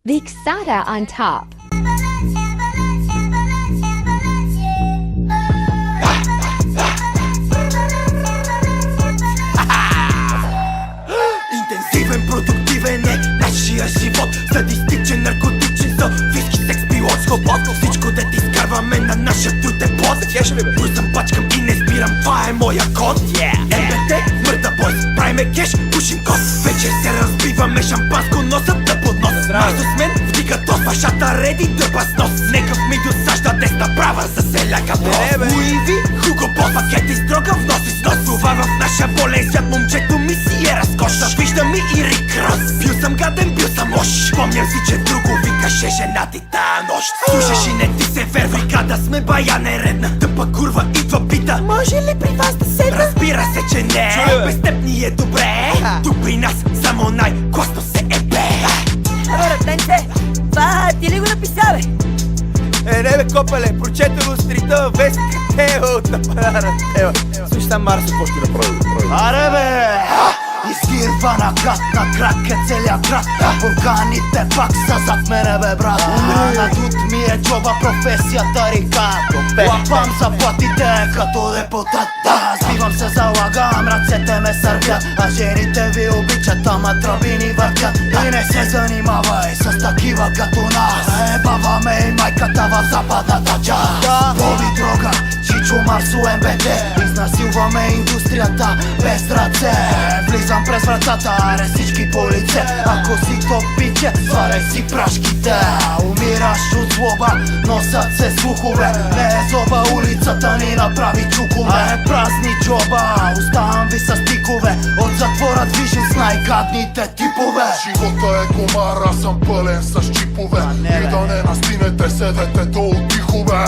Vixata on top. Интензивен, продуктивен е нашия живот. Садистичен, наркотичен, за виски, секс, пилот, схлопот. Всичко да ти изкарваме на нашия труд е плод. Брусам, пачкам и не спирам, това е моя код. МБТ, мърда бойс, правиме кеш, пушим код. Вечер се разбиваме, шампанско носът да поднос. Марсо с мен, вдига тос, вашата реди дърпа с нос. Некъв ми досажда десна права за селяка бро. Луиви, Хуго Бос, пакети строга в нос и с нос. Това в наша болен свят, момчето ми си е разкошна. Виждам ми и Рик Рос, бил съм гаден, бил съм лош. Помням си, че друго викаше жена ти тая нощ. Слушаш и не ти се вервика да сме бая нередна. Тъпа курва идва пита, може ли при вас да седна? Разбира се, че не, без теб ни е добре. Тук при нас само най-класно се е бе. Ратенце, това ти ли го написа, бе? Не бе, копале, прочете го стрита във вестника. От нападара. Слушай там Марсо, какво ще направи? Аре бе! Изгирвана град на крак е целия град. Бурканите пак са зад мене бе брат. Надут ми е джоба, професията рика. Лапам заплатите като депутат. Сбивам се, залагам, ръцете ме сърбят. А жените ви обичат, ама тръби ни въртят. И не се занимавай с такива като нас. Ебаваме и майката в западната част. Боби дрога, Чичо, Марсо, МБТ. Изнасилваме индустрията без ръце. Влизам през вратата, аре всички по лице. Ако си топ пиче, сваляй си прашките. Умираш от злоба, носят се слухове. Не е злоба, улицата ни направи чукове. Празни джоба, оставам ви с тикове. От затвора движим с най-гадните типове. Живота е комар, аз съм пълен с чипове. И да не настинете, седете до отдихове.